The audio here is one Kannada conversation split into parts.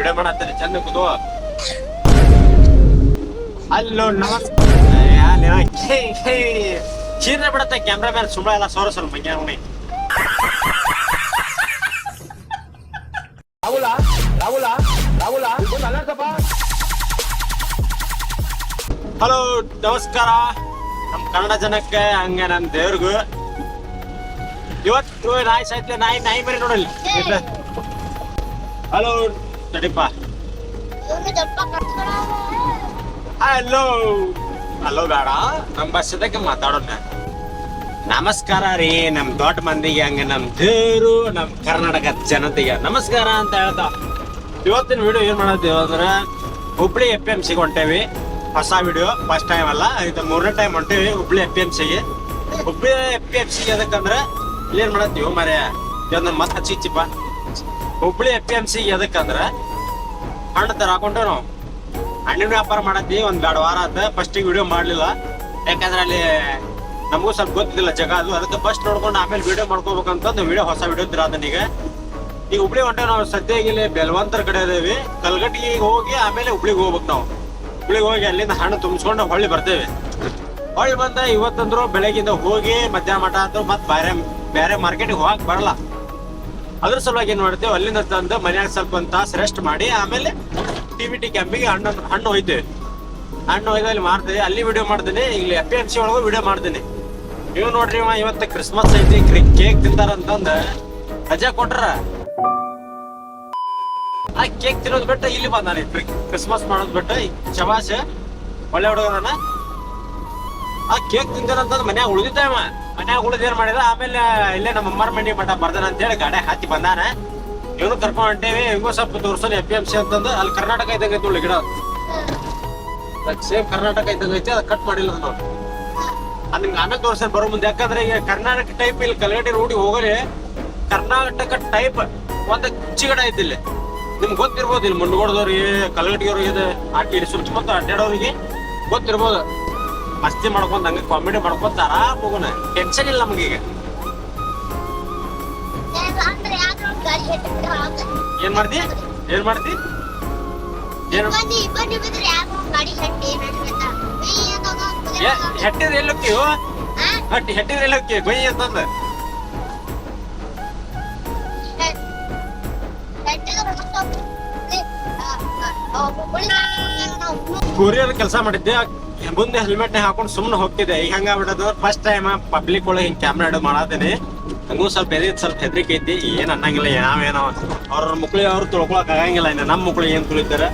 ವಿಡಿಯೋ ಮಾಡತ್ತೇನೆ ಚಂದ ಕೂತು. ಅಲ್ಲೋ ನಮಸ್ಕಾರ ಚೀರ್ರೆ ಬಿಡತ್ತೆ ಕ್ಯಾಮ್ರಾ ಮ್ಯಾನ್ ಸುಮ್ಮನೆ ಎಲ್ಲ ಸೋರ ಸ್ವಲ್ಪ ಮಂಗ್ಯ ಅವನಿ. ಹಲೋ ನಮಸ್ಕಾರ ನಮ್ ಕನ್ನಡ ಜನಕ್ಕೆ ಹಂಗ ನನ್ ದೇವ್ರಿಗೂ. ಇವತ್ತು ನಾಯಿ ಸಾಯ್ತಲೆ ನಾಯಿ ಮರಿ ನೋಡಲ್ಲಿ. ಹಲೋ ತಡಿಪ್ಪ. ಹಲೋ ಹಲೋ ಬೇಡ ನಮ್ ಭಾಷೆದಾಗ ಮಾತಾಡೋಣ. ನಮಸ್ಕಾರ ರೀ ನಮ್ ದೊಡ್ಡ ಮಂದಿಗೆ ಹಂಗ ನಮ್ ದೇವ್ರು ನಮ್ ಕರ್ನಾಟಕ ಜನತೆಗೆ ನಮಸ್ಕಾರ ಅಂತ ಹೇಳ್ತಾ ಇವತ್ತಿನ ವಿಡಿಯೋ ಏನ್ ಮಾಡತ್ತೀವಿ ಅಂದ್ರೆ ಹುಬ್ಳಿ FMC ಗೆ ಹೊಂಟೇವಿ. ಹೊಸ ವಿಡಿಯೋ ಫಸ್ಟ್ ಟೈಮ್ ಅಲ್ಲ, ಇದು 3ನೇ ಟೈಮ್ ಹೊಂಟೇವಿ ಹುಬ್ಳಿ FMC ಗೆ. ಹುಬ್ಳಿ FMC ಎದಕ್ಕಂದ್ರೆ ಏನ್ ಮಾಡತ್ತೀವಿ ಮರ್ಯ ಇದನ್ನ ಮತ್ ಹಚ್ಚಿಪ್ಪ. ಹುಬ್ಳಿ FMC ಎದಕ್ಕಂದ್ರ ಹಣ್ಣು ತರ ಹಾಕೊಂಡೇವ್ ನಾವು. ಹಣ್ಣಿನ ವ್ಯಾಪಾರ ಮಾಡತ್ತೀವಿ ಒಂದ್ 2 ವಾರ ಆತ. ಫಸ್ಟಿಗೆ ವಿಡಿಯೋ ಮಾಡ್ಲಿಲ್ಲ ಯಾಕಂದ್ರೆ ಅಲ್ಲಿ ನಮಗೂ ಸ್ವಲ್ಪ ಗೊತ್ತಿಲ್ಲ ಜಾಗ ಅದು. ಅದಕ್ಕೆ ಫಸ್ಟ್ ನೋಡ್ಕೊಂಡು ಆಮೇಲೆ ವಿಡಿಯೋ ಮಾಡ್ಕೋಬೇಕಂತಂದು ವಿಡಿಯೋ ಹೊಸ ವಿಡಿಯೋ ತಿರಾದನೀಗ. ಈಗ ಹುಬ್ಳಿ ಹೊಂಟೇವ್ ನಾವು. ಸದ್ಯ ಇಲ್ಲಿ ಬೆಲ್ವಂತರ ಕಡೆ ಅದೇವಿ. ಕಲ್ಗಟ್ಟಿಗೆ ಹೋಗಿ ಆಮೇಲೆ ಹುಬ್ಳಿಗೆ ಹೋಗ್ಬೇಕು ನಾವು. ಹುಬ್ಳಿಗೆ ಹೋಗಿ ಅಲ್ಲಿಂದ ಹಣ್ಣು ತುಂಬಿಸ್ಕೊಂಡು ಹೊಳ್ಳಿ ಬರ್ತೇವೆ. ಹೊಳ್ಳಿ ಬಂದ ಇವತ್ತಂದ್ರು ಬೆಳಗಿಂದ ಹೋಗಿ ಮಧ್ಯಾಹ್ನ ಮಠ ಅಂತ ಮತ್ತೆ ಬೇರೆ ಮಾರ್ಕೆಟಿಗೆ ಹೋಗಕ್ ಬರಲ್ಲ. ಅದ್ರ ಸಲುವಾಗಿ ಏನ್ ಮಾಡ್ತೇವೆ ಅಲ್ಲಿಂದ ತಂದು ಮನ್ಯಾಗ ಸ್ವಲ್ಪ ಒಂದು ತಾಸು ರೆಸ್ಟ್ ಮಾಡಿ ಆಮೇಲೆ TVT ಕ್ಯಾಂಪಿಗೆ ಹಣ್ಣು ಒಯ್ತೇವೆ. ಹಣ್ಣು ಒಯ್ದು ಅಲ್ಲಿ ಮಾಡ್ತೇವೆ. ಅಲ್ಲಿ ವಿಡಿಯೋ ಮಾಡ್ತೀನಿ. ಇಲ್ಲಿ FMC ಒಳಗೂ ವಿಡಿಯೋ ಮಾಡ್ತೀನಿ. ನೀವು ನೋಡ್ರಿ ಇವತ್ತು ಕ್ರಿಸ್ಮಸ್ ಐತಿ ಕೇಕ್ ತಿಂತಾರಂತಂದ ರಜಾ ಕೊಟ್ರ ಆ ಕೇಕ್ ತಿನ್ನೋದ್ ಬಿಟ್ಟ ಇಲ್ಲಿ ಬಂದಾನೆ ಕ್ರಿಸ್ಮಸ್ ಮಾಡೋದ್ ಬಿಟ್ಟ. ಶಬಾಷ್ ಒಳ್ಳೆ ಹುಡುಗನ. ಆ ಕೇಕ್ ತಿಂತಾರಂತಂದ್ ಮನ್ಯಾಗ ಉಳಿದಿದ್ದಾವ. ಮನ್ಯಾಗ ಉಳಿದ ಏನ್ ಮಾಡಿದ ಆಮೇಲೆ ಇಲ್ಲೇ ನಮ್ಮ ಅಮ್ಮರ ಮನೆ ಮಠ ಬರ್ದಾನ ಅಂತೇಳಿ ಗಾಡಿ ಹಾಕಿ ಬಂದಾನ. ಇವನು ಕರ್ಕೊಂಡ್ ಹೊಂಟೇವಿ. ಹಿಂಗೋ ಸ್ವಲ್ಪ ತೋರ್ಸೋಣ FMC ಅಂತಂದು. ಅಲ್ಲಿ ಕರ್ನಾಟಕ ಇದ್ದಂಗ ಐತಿ ಉಳ್ಳಿ ಗಿಡ. ಸೇಮ್ ಕರ್ನಾಟಕ ಇದ್ದಂಗ ಐತಿ. ಅದ್ ಕಟ್ ಮಾಡಿಲ್ಲ ನಾವು. ಅದ್ ನಿಮ್ಗೆ ಆಮೇಲೆ ತೋರ್ಸೋಣ ಬರೋ ಮುಂದೆ. ಯಾಕಂದ್ರೆ ಈಗ ಕರ್ನಾಟಕ ಟೈಪ್ ಇಲ್ಲಿ ಕಲ್ಗಟ್ಟಿ ರೋಡಿಗೆ ಹೋಗಲಿ ಕರ್ನಾಟಕ ಟೈಪ್ ಒಂದ್ ಗಿಡ ಐತಿ ಇಲ್ಲಿ. ನಿಮ್ಗೆ ಗೊತ್ತಿರ್ಬೋದು ಇಲ್ಲಿ ಮುಂಡ್ಗೋಡ್ದವ್ರಿಗೆ ಕಲ್ಗಟ್ಟಿಯವ್ರಿಗೆ ಇದೆ ಆಟಿ ಸುತ್ತಮುತ್ತ ಅಡ್ಡಾಡೋರಿಗೆ ಗೊತ್ತಿರ್ಬೋದು. ಮಸ್ತಿ ಮಾಡ್ಕೊಂಡ್ ಹಂಗ ಕಾಮಿಡಿ ಮಾಡ್ಕೊಂತ ಆರಾಮ್ ಹೋಗೋಣ. ಟೆನ್ಷನ್ ಇಲ್ಲ ನಮ್ಗೀಗ. ಏನ್ ಮಾಡ್ತಿ ಹೆಟ್ಟಿದ್ರೆ ಎಲ್ಲಿ ಹೋಗ್ತೀವ ಹೆಟ್ಟಿದ್ರೆ ಎಲ್ಲಿ ಹೋಗ್ತೀವಿ ಗೊಯ್ ಅಂತಂದ. ಕೊರಿಯರ್ ಕೆಲಸ ಮಾಡಿದ್ದೆ. ಮುಂದೆ ಹೆಲ್ಮೆಟ್ ಹಾಕೊಂಡು ಸುಮ್ಮನೆ ಹೋಗ್ತಿದ್ದೆ. ಈಗ ಹಂಗಾಗ್ಬಿಟ್ಟದ ಫಸ್ಟ್ ಟೈಮ್ ಪಬ್ಲಿಕ್ ಒಳಗೆ ಹಿಂಗ್ ಕ್ಯಾಮ್ರಾ ಹಿಡಿದು ಮಾಡಾತೇನೆ. ಹಂಗೂ ಸ್ವಲ್ಪ ಹೆದರಿಕೆ ಐತಿ. ಏನ್ ಅನ್ನಂಗಿಲ್ಲ ನಾವೇನೋ ಅವ್ರ ಮಕ್ಳಿಗೆ ಅವ್ರು ತೊಳ್ಕೊಳಕ್ ಆಗಂಗಿಲ್ಲ. ಇನ್ನು ನಮ್ಮ ಮಕ್ಳಿಗೆ ಏನ್ ತುಳಿತಾರೆ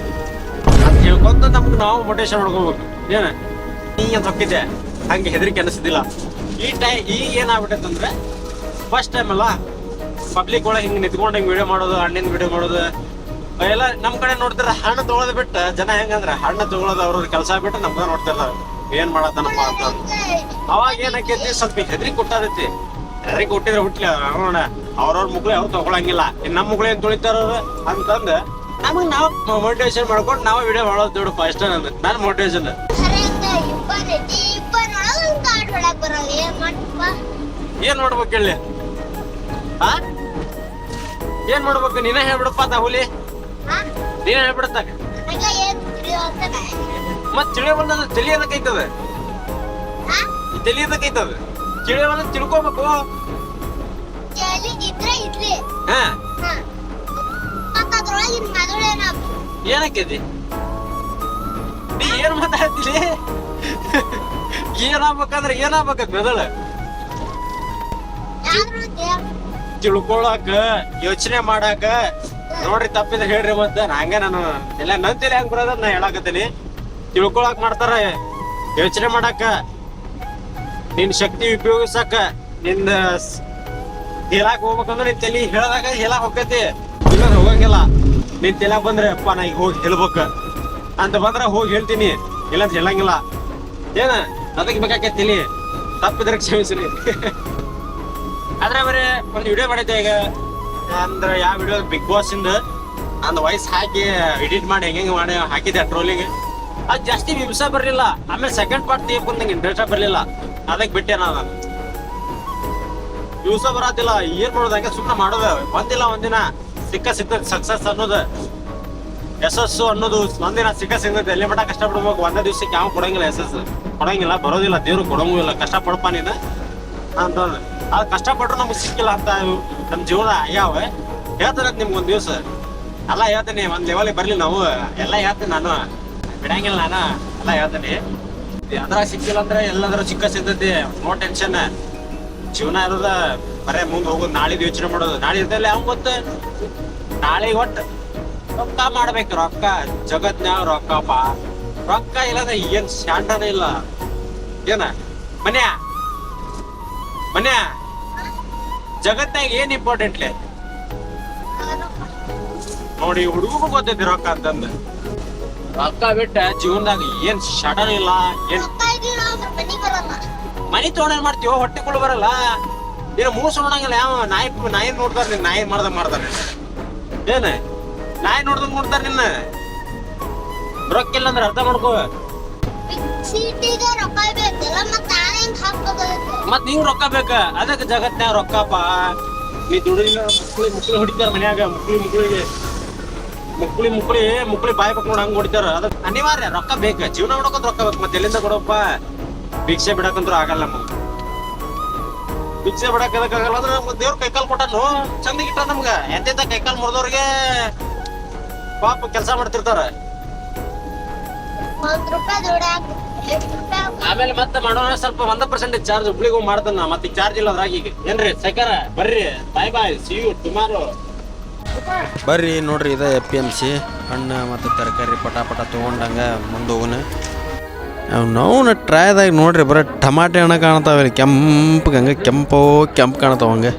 ಅಂತ ಹೇಳ್ಕೊಂತ ನಮ್ಗೆ ನಾವು ಮೋಟಿವೇಶನ್ ಮಾಡ್ಕೋಬೇಕು. ಏನ ಹಿಂಗಂತ ಹೋಗ್ತಿದ್ದೆ ಹಂಗೆ ಹೆದರಿಕೆ ಅನಿಸ್ತಿದ್ದಿಲ್ಲ. ಈಗ ಏನಾಗ್ಬಿಟ್ಟೈತಂದ್ರೆ ಫಸ್ಟ್ ಟೈಮ್ ಅಲ್ಲ ಪಬ್ಲಿಕ್ ಒಳಗೆ ಹಿಂಗ್ ನಿಂತ್ಕೊಂಡು ಹಿಂಗ್ ವಿಡಿಯೋ ಮಾಡೋದು, ಹಣ್ಣಿನ ವಿಡಿಯೋ ಮಾಡೋದು ಎಲ್ಲ ನಮ್ ಕಡೆ ನೋಡ್ತಾರ. ಹಣ್ಣು ತಗೊಳೋದ್ ಬಿಟ್ಟು ಜನ ಹೆಂಗಂದ್ರ ಹಣ್ಣು ತಗೊಳೋದು ಅವ್ರ ಕೆಲಸ ಬಿಟ್ಟು ನಮ್ಗ ನೋಡ್ತಿರ್ತಾರ ಏನ್ ಮಾಡತ್ತನಪ್ಪ ಅಂತ. ಅವಾಗ ಏನಾಕೈತಿ ಸ್ವಲ್ಪ ಹೆದರಿಕೆ ಕೊಟ್ಟಾದೈತಿ. ಹೆದರಿಕೆ ಕೊಟ್ಟಿದ್ರೆ ಹುಟ್ಲಿ ನೋಡ ಅವ್ರವ್ರ ಮಕ್ಳು ಅವ್ರು ತಗೊಳಂಗಿಲ್ಲ. ಇನ್ ನಮ್ ಮಕ್ಳು ಏನ್ ತುಳಿತಾರ ಅಂತಂದ ನಮಗ್ ನಾವ್ ಮೋಟಿವೇಶನ್ ಮಾಡ್ಕೊಂಡು ನಾವ್ ವಿಡಿಯೋ ಮಾಡೋದು ದೊಡ್ಡ ಫಸ್ಟ್ ನನ್ ಮೋಟಿವೇಶನ್. ಏನ್ ಮಾಡ್ಬೇಕು ಹೇಳಿ ಏನ್ ಮಾಡ್ಬೇಕು ನೀನೇ ಹೇಳ್ಬಿಡಪ್ಪ ತಾ ಹುಲಿ. ನೀನೇ ಹೇಳ್ಬಿಡತ್ತ ಮತ್ ತಿಳಿಯ ಬಂದ ತಿಳಿಯೋದಕ್ಕೈತದ ತಿಳಿಯ ಬಂದ ತಿಳ್ಕೊಬೇಕು. ಏನಕ್ಕೈತಿ ನೀ ಏನ್ ಮಾತಾಡ್ತೀನಿ? ಏನಾಗ್ಬೇಕಂದ್ರೆ ಏನಾಗ್ಬೇಕ ಮೆದಳ ತಿಳ್ಕೊಳಕ ಯೋಚನೆ ಮಾಡಾಕ. ನೋಡ್ರಿ ತಪ್ಪಿದ್ರೆ ಹೇಳ್ರಿ. ಮತ್ತೆ ಹಂಗ ನಾನು ಎಲ್ಲ ನಂತೇಲಿ ಹೆಂಗ್ ಬರೋದ ನಾ ಹೇಳಾಕತ್ತೀನಿ. ತಿಳ್ಕೊಳಕ್ ಮಾಡ್ತಾರ, ಯೋಚನೆ ಮಾಡಾಕ, ನಿನ್ ಶಕ್ತಿ ಉಪಯೋಗಿಸಕ, ನಿಂದ ಹೇಳಾಕ್ ಹೋಗ್ಬೇಕಂದ್ರೆ ನಿನ್ ತಲಿ ಹೇಳ್ದಾಗ ಹೇಳಾಕ್ ಹೋಗತಿ. ಇಲ್ಲ ಹೋಗಂಗಿಲ್ಲ. ನಿನ್ ತಲ್ಯಾಗ ಬಂದ್ರೆ ಅಪ್ಪ ನಾ ಈಗ ಹೋಗಿ ಹೇಳ್ಬೇಕ ಅಂತ ಬಂದ್ರ ಹೋಗಿ ಹೇಳ್ತೀನಿ. ಇಲ್ಲಂತ ಹೇಳಂಗಿಲ್ಲ. ಏನ ಅದಕ್ಕೆ ಬೇಕಾಕೈತಿ ತಲಿ. ತಪ್ಪಿದ್ರೆ ಕ್ಷಮಿಸ್ರಿ. ಆದ್ರೆ ಬರೀ ಒಂದು ವಿಡಿಯೋ ಮಾಡಿದ್ದೆ ಈಗ. ಅಂದ್ರೆ ಯಾವ ವಿಡಿಯೋ ಬಿಗ್ ಬಾಸ್ ಇಂದ ಅಂದ್ ವಾಯ್ಸ್ ಹಾಕಿ ಎಡಿಟ್ ಮಾಡಿ ಹೆಂಗೆ ಮಾಡಿ ಹಾಕಿದ್ದೆ ಟ್ರೋಲಿಂಗ್. ಅದ್ ಜಾಸ್ತಿ ವಿಮರ್ಶ ಬರ್ಲಿಲ್ಲ. ಆಮೇಲೆ ಸೆಕೆಂಡ್ ಪಾರ್ಟ್ ತೆಗೆದು ನಂಗೆ ಇಂಟ್ರೆಸ್ಟ್ ಬರ್ಲಿಲ್ಲ. ಅದಕ್ಕೆ ಬಿಟ್ಟೆ ನಾನು. ವ್ಯೂಸ ಬರತ್ತಿಲ್ಲ ಏನ್ ಮಾಡೋದು ಹಂಗೆ ಸುಮ್ಮನೆ ಮಾಡೋದು. ಒಂದಿಲ್ಲ ಒಂದಿನ ಸಿಕ್ಕ ಸಕ್ಸಸ್ ಅನ್ನೋದು ಯಶಸ್ಸು ಅನ್ನೋದು ಒಂದಿನ ಸಿಗತ್ತೆ. ಎಲ್ಲಿ ಮಟ್ಟ ಕಷ್ಟಪಡ್ಬೇಕು, ಒಂದೇ ದಿವ್ಸಕ್ಕೆ ಯಾವ ಕೊಡಂಗಿಲ್ಲ. ಯಶಸ್ಸು ಕೊಡಂಗಿಲ್ಲ, ಬರೋದಿಲ್ಲ, ದೇವ್ರು ಕೊಡಂಗೂ ಇಲ್ಲ. ಕಷ್ಟಪಡಪ್ಪ ನೀನು ಅಂತ ಅದು ಕಷ್ಟಪಟ್ರು ನಮ್ಗೆ ಸಿಕ್ಕಿಲ್ಲ ಅಂತ ನಮ್ಮ ಜೀವನ ಆಗ್ಯಾವ. ಹೇಳ್ತಾರ ನಿಮ್ಗೆ ಒಂದ್ ದಿವ್ಸ ಎಲ್ಲ ಹೇಳ್ತೀನಿ. ಒಂದ್ ಲೆವೆಲಿಗೆ ಬರ್ಲಿ ನಾವು ಎಲ್ಲ ಹೇಳ್ತೀನಿ. ನಾನು ಬಿಡಂಗಿಲ್ಲ, ನಾನು ಎಲ್ಲ ಹೇಳ್ತೀನಿ. ಅದ್ರಾಗ ಸಿಕ್ಕಿಲ್ಲ ಅಂದ್ರೆ ಎಲ್ಲಾದ್ರೂ ಚಿಕ್ಕ ಸಿಗ್ತೈತಿ. No tension. ಜೀವನ ಇರೋದ ಬರೇ ಮುಂದೆ ಹೋಗೋದು, ನಾಳಿದ್ ಯೋಚನೆ ಮಾಡೋದು. ನಾಳೆ ಇರ್ತಲ್ಲ ಯಾವ ಗೊತ್ತ, ನಾಳೆ ಒಟ್ಟು ರೊಕ್ಕ ಮಾಡ್ಬೇಕು. ರೊಕ್ಕ ಜಗತ್ನ್ಯಾಗ ರೊಕ್ಕಪ್ಪ. ರೊಕ್ಕ ಇಲ್ಲದ ಏನ್ ಶಾಂಟನೇ ಇಲ್ಲ. ಏನ ಮನ್ಯಾ ಮನ್ಯಾ ಜಗತ್ನಾಗ ಏನ್ ಇಂಪಾರ್ಟೆಂಟ್ಲೆ ನೋಡಿ. ಹುಡುಗಗೂ ಗೊತ್ತೈತಿ ರೊಕ್ಕ ಅಂತಂದ. ರೊಕ್ಕ ಬಿಟ್ಟ ಜೀವನದಾಗ ಏನ್ ಶಟನ್ ಇಲ್ಲ. ಏನ್ ಮನಿ ತಗೊಂಡ್ ಏನ್ ಮಾಡ್ತೀವೋ, ಹೊಟ್ಟೆಗಳು ಬರಲ್ಲ. ನೀನು ಮೂಸ ನೋಡಂಗಿಲ್ಲ. ಯಾವ ನಾಯಿ ನೋಡ್ತಾರ, ನಿನ್ ನಾಯಿ ಮಾಡ್ತಾರೆ. ಏನ ನಾಯಿ ನೋಡ್ತಾರ ನಿನ್ನ. ರೊಕ್ಕ ಇಲ್ಲ ಅಂದ್ರೆ ಅರ್ಥ ಮಾಡ್ಕೋ. ಮತ್ ನಿಂಗ್ ರೊಕ್ಕ ಬೇಕ. ಅದಕ್ಕೆ ಜಗತ್ನ್ಯಾಗ ರೊಕ್ಕಪ್ಪ. ನೀ ದುಡಿಲ್ಲ. ಮುಕ್ಳಿ ಹೊಡಿತಾರ ಮನ್ಯಾಗ. ಮುಕ್ಳಿ ಬಾಯಿ ಬಕ್ ನೋಡ್ ಹಂಗ್ ಹೊಡಿತಾರ. ಅದಕ್ಕೆ ಅನಿವಾರ್ಯ ರೊಕ್ಕ ಬೇಕ. ಜೀವನ ನೋಡಕಂತ ರೊಕ್ಕ ಬೇಕು. ಮತ್ತೆ ಎಲ್ಲಿಂದ ಕೊಡಪ್ಪ? ಭಿಕ್ಷೆ ಬಿಡಕಂತ್ರು ಆಗಲ್ಲ ನಮ್ಗೆ. ಭಿಕ್ಷೆ ಬಿಡಕ್ ಆಗಲ್ಲ ಅಂದ್ರೆ ನಮ್ಗೆ ದೇವ್ರ ಕೈಕಾಲ್ ಕೊಟ್ಟನು ಚಂದಿಗಿಟ್ಟ ನಮ್ಗ. ಎಂತೆಂತ ಕೈಕಾಲ್ ಮುರಿದವ್ರಿಗೆ ಪಾಪ ಕೆಲಸ ಮಾಡ್ತಿರ್ತಾರ. ಆಮೇಲೆ ಮತ್ತೆ ಮಾಡೋಣ ಸ್ವಲ್ಪ 1% ಚಾರ್ಜ್ ಹುಬ್ಳಿಗೆ ಹೋಗಿ ಮಾಡ್ತಾನ. ಮತ್ತೆ ಚಾರ್ಜ್ ಇಲ್ಲ ಅದ್ರಾಗ ಈಗ. ಏನ್ರಿ ಸೈಕಾರ ಬರ್ರಿ. Bye see you tomorrow. ಬರ್ರಿ ನೋಡ್ರಿ, ಇದು APMC ಹಣ್ಣು ಮತ್ತು ತರಕಾರಿ ಪಟ ತೊಗೊಂಡಂಗ ಮುಂದೆ ಹೋಗೋಣ. ನಾವು ಟ್ರೈದಾಗ ನೋಡ್ರಿ ಬರೀ ಟಮಾಟೆ ಹಣ್ಣು ಕಾಣ್ತಾವೆ. ಕೆಂಪು ಹಂಗೆ ಕೆಂಪು ಕಾಣ್ತಾವ ಹಂಗೆ.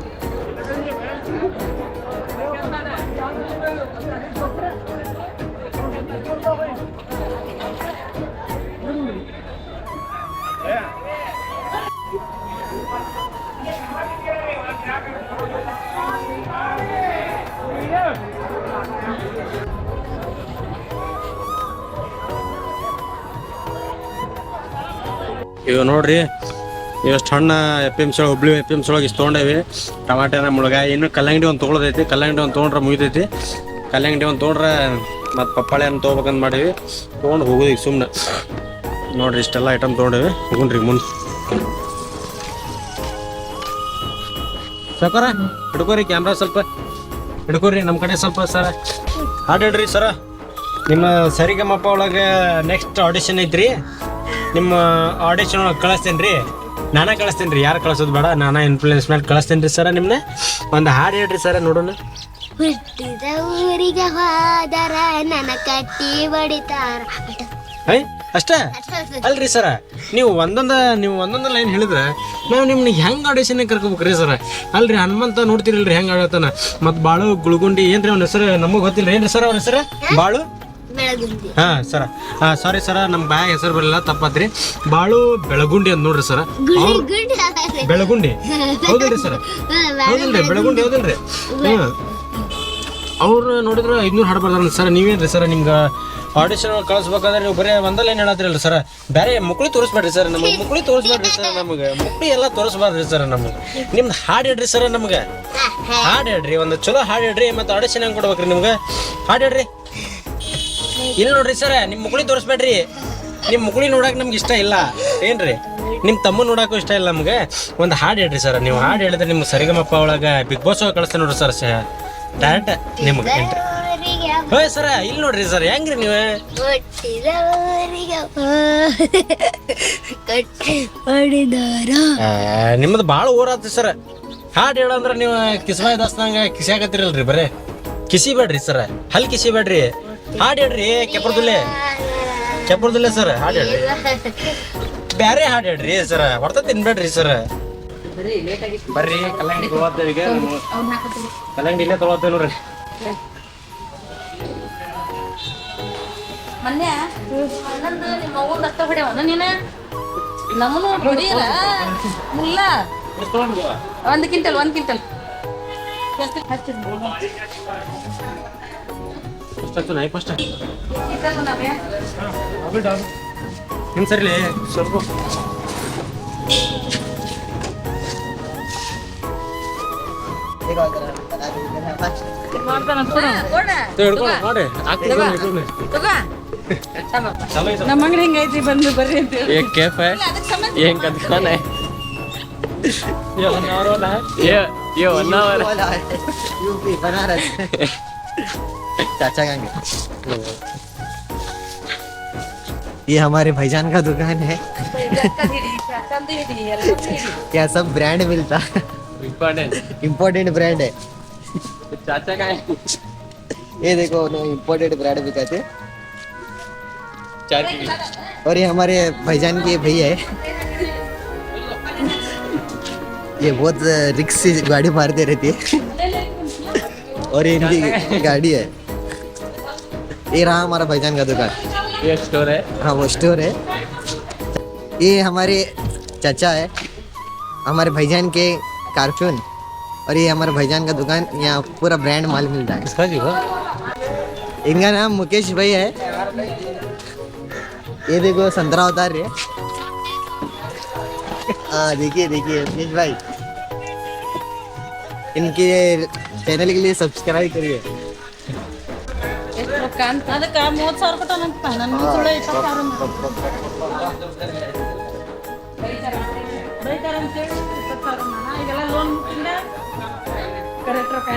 ಇವ ನೋಡ್ರಿ ಎಷ್ಟು ಹಣ್ಣು APMC ಒಳಗೆ, ಹುಬ್ಳಿ APMC ಒಳಗೆ ಇಷ್ಟು ತೊಗೊಂಡೇವಿ. ಟಮಾಟೆನ ಮುಳಗಾಯಿ. ಇನ್ನು ಕಲ್ಲಂಗಡಿ ಒಂದು ತೊಗೊಳದೈತಿ. ಕಲ್ಲಂಗಡಿ ಒಂದು ತೊಗೊಂಡ್ರೆ ಮುಗಿದೈತಿ. ಕಲ್ಲಂಗಡಿ ಒಂದು ತೊಗೊಂಡ್ರೆ ಮತ್ತು ಪಪ್ಪಾಳೆ ಹಣ್ಣು ತೊಗೋಬೇಕಂತ ಮಾಡೀವಿ. ತೊಗೊಂಡು ಹೋಗೋದು ಈಗ ಸುಮ್ಮನೆ. ನೋಡ್ರಿ ಇಷ್ಟೆಲ್ಲ ಐಟಮ್ ತೊಗೊಂಡೇವಿ. ಹೋಗುಣ್ರಿ ಮುಂದೆ. ಸಾಕಾರ ಹಿಡ್ಕೋರಿ, ಕ್ಯಾಮ್ರಾ ಸ್ವಲ್ಪ ಹಿಡ್ಕೋರಿ ನಮ್ಮ ಕಡೆ ಸ್ವಲ್ಪ. ಸರ ಹಾಡು ಹೇಳ್ರಿ ಸರ. ನಿಮ್ಮ ಸರಿಗಮಪ ಒಳಗೆ ನೆಕ್ಸ್ಟ್ ಆಡಿಷನ್ ಐತ್ರಿ. ನಿಮ್ಮ ಆಡಿಷನ್ ಒಳಗೆ ಕಳಿಸ್ತೇನೆ ರೀ. ನಾನೇ ಕಳಿಸ್ತೇನೆ ರೀ. ಯಾರು ಕಳಿಸೋದು ಬೇಡ, ನಾನಾ ಇನ್ಫ್ಲೂಯೆನ್ಸ್ ಮೇಲೆ ಕಳಿಸ್ತೇನೆ ರೀ ಸರ. ನಿಮ್ಮನ್ನ ಒಂದು ಹಾಡು ಹೇಳ್ರಿ ಸರ ನೋಡೋಣ. ಹುಟ್ಟಿದ ಊರಿಗೆ ಹೋದರ ನನ್ನ ಕಟ್ಟಿ ಬಡಿತಾರ. ಅಷ್ಟೇ ಅಲ್ರಿ ಸರ. ನೀವು ಒಂದೊಂದು ಲೈನ್ ಹೇಳಿದ್ರೆ ನಾವು ನಿಮ್ನ ಹೆಂಗೆ ಆಡಿಷನ್ಗೆ ಕರ್ಕೋಬೇಕ್ರಿ ಸರ. ಅಲ್ರಿ ಹನುಮಂತ ನೋಡ್ತಿರಲ್ರಿ ಹೆಂಗೆ ಆಡತಾನ. ಮತ್ತು ಬಾಳು ಗುಳ್ಗುಂಡಿ ಏನ್ರಿ ಅವ್ನ ಹೆಸರು ನಮಗೆ ಗೊತ್ತಿಲ್ಲ. ಏನ್ರಿ ಸರ್ ಅವ್ನ ಹೆಸರು? ಬಾಳು ಹಾ ಸರ. ಸಾರಿ ಸರ, ನಮ್ಮ ಬಾಯ ಹೆಸರು ಬರಲಿಲ್ಲ, ತಪ್ಪತ್ರಿ. ಬಾಳು ಬೆಳಗುಂಡಿ ಅಂತ ನೋಡ್ರಿ ಸರ. ಬೆಳಗುಂಡಿ ಹೌದಿಲ್ರಿ ಸರ? ಹೌದಿಲ್ರಿ ಬೆಳಗುಂಡಿ ಹೌದಿಲ್ರಿ? ಅವ್ರು ನೋಡಿದ್ರೆ 500 ಹಾಡು ಬರ್ದಾರ ಸರ್. ನೀವೇನ್ರಿ ಸರ ನಿಮ್ಗೆ ಆಡಿಷನ್ ಕಳಿಸ್ಬೇಕಾದ್ರೆ ನೀವು ಬರೀ ಒಂದಲ್ಲ ಏನು ಹೇಳತ್ತೀರಲ್ಲ ಸರ. ಬೇರೆ ಮುಕ್ಳಿ ತೋರಿಸ್ಬೇಡ್ರಿ ಸರ್. ನಮಗೆ ಮುಕ್ಳಿ ತೋರಿಸ್ಬೇಡ್ರಿ ಸರ್. ನಮಗೆ ಮುಕ್ಳಿ ಎಲ್ಲ ತೋರಿಸ್ಬಾರ್ದ್ರಿ ಸರ್. ನಮಗೆ ನಿಮ್ದು ಹಾಡು ಹೇಳ್ರಿ ಸರ. ನಮ್ಗೆ ಹಾಡು ಹೇಳ್ರಿ, ಒಂದು ಚಲೋ ಹಾಡು ಹೇಳ್ರಿ. ಮತ್ತು ಆಡಿಷನ್ ಹೆಂಗೆ ಕೊಡ್ಬೇಕ್ರಿ ನಿಮ್ಗೆ? ಹಾಡು ಹೇಳ್ರಿ. ಇಲ್ಲಿ ನೋಡ್ರಿ ಸರ, ನಿಮ್ಮ ಮುಕ್ಳಿ ತೋರಿಸ್ಬೇಡ್ರಿ. ನಿಮ್ಮ ಮುಕ್ಳಿ ನೋಡಕ್ಕೆ ನಮ್ಗೆ ಇಷ್ಟ ಇಲ್ಲ. ಏನ್ರಿ ನಿಮ್ಮ ತಮ್ಮ ನೋಡಕ್ಕೂ ಇಷ್ಟ ಇಲ್ಲ ನಮ್ಗೆ. ಒಂದು ಹಾಡು ಹೇಳ್ರಿ ಸರ್. ನೀವು ಹಾಡು ಹೇಳಿದ್ರೆ ನಿಮ್ಗೆ ಸರಿಗಮಪ್ಪ ಒಳಗೆ ಬಿಗ್ ಬಾಸ್ ಒಳಗೆ ಕಳಿಸ್ತೇನೆ ನೋಡ್ರಿ ಸರ್. ಡೈರೆಕ್ಟ್ ನಿಮ್ಗೆ ಎಂಟ್ರಿ. ಹೋಯ್ ಸರ, ಇಲ್ಲಿ ನೋಡ್ರಿ ಸರ್ ಹೆಂಗ್ರಿ ನೀವು ನಿಮ್ಮದು ಭಾಳ ಊರಾತ್ರಿ ಸರ್. ಹಾಡು ಹೇಳಂದ್ರೆ ನೀವು ಕಿಸ್ಮಾಯಿ ದಾಸ್ನಂಗ ಕಿಸಿಯಾಕತ್ತಿರಲ್ರಿ. ಬರೇ ಕಿಸಿಬೇಡ್ರಿ ಸರ್. ಹಲ್ ಕಿಸಿಬೇಡ್ರಿ. ಹಾಡು ಹೇಳ್ರಿ. ಕೆಪುರದಲ್ಲೇ ಸರ್ ಹಾಡು ಹೇಳ್ರಿ. ಬ್ಯಾರೆ ಹಾಡು ಹೇಳ್ರಿ ಸರ. ಹೊಡ್ತ ತಿನ್ಬೇಡ್ರಿ ಸರ್. ಬರ್ರಿ ಕಲ್ಲಂಗಡಿ ತೊಗೊಳ್ತೇವೆ ಈಗ. ಕಲ್ಲಂಗಡಿ ಇಲ್ಲೇ ತೊಗೊಳ್ತೇವೆ ನೋಡ್ರಿ. ಮೊನ್ನೆ ಹನ್ನೊಂದು ನಿಮ್ಮ ಅವ್ವನ ಅಷ್ಟ ಹೊಡ್ಯಾವನ ನೀನು. ನಮ್ಮನು ಹೊಡಿಯಲ್ಲ ಇಲ್ಲ. 1 ಕ್ವಿಂಟಲ್ ನಿಮ್ ಸರಿ ಸ್ವಲ್ಪ ಮಾಡ್ತಾನ ಕೊಡು ಕೊಡ ಹಿಡ್ಕೊಂಡು ಮಾಡಿ ತಗೋ ನಮ್ಮ ಅಂಗಡಿ ಹೆಂಗೈತಿ ಬಂದು ಬರ್ರಿ ಅಂತ ಹೇಳಿ एक कैफ है ಅದಕ್ಕೆ ಸಂಬಂಧ ये इनका दुकान है ये वनावर है यूपी बनारस चाचा गंगे ये हमारे भाईजान का दुकान है क्या सब ब्रांड मिलता है इम्पोर्टेंट ब्रांड है चाचा का है ये देखो इम्पोर्टेंट ब्रांड भी कहते हैं चार की और ये हमारे भाईजान की भैया है ये बहुत रिक्स से गाड़ी मारते रहती है और ये इनकी गाड़ी है ये रहा हमारा भाईजान का दुकान ये स्टोर है हाँ वो स्टोर है ये हमारे चाचा है हमारे भाईजान के कारफून और ये हमारे भाईजान का दुकान यहाँ पूरा ब्रांड माल मिलता है इनका नाम मुकेश भाई है ये देखो संतरा उतार रहे हाँ देखिए देखिए मुकेश भाई इनके चैनल के लिए सब्सक्राइब करिए ಎಷ್ಟು ರೊಕ್ಕ ಅಂತ ಅದಕ್ಕೆ 30,000 ಕೊಟ್ಟಾನಂತ ನನ್ನ ಸುಳ್ಳು 20,000 ಬೈತಾರ ಅಂತ ಹೇಳಿ 20,000 ಈಗೆಲ್ಲ ಲೋನ್ ಮುಟ್ಟಿಂದ ಕರೆಕ್ಟ್ ರೊಕ್ಕ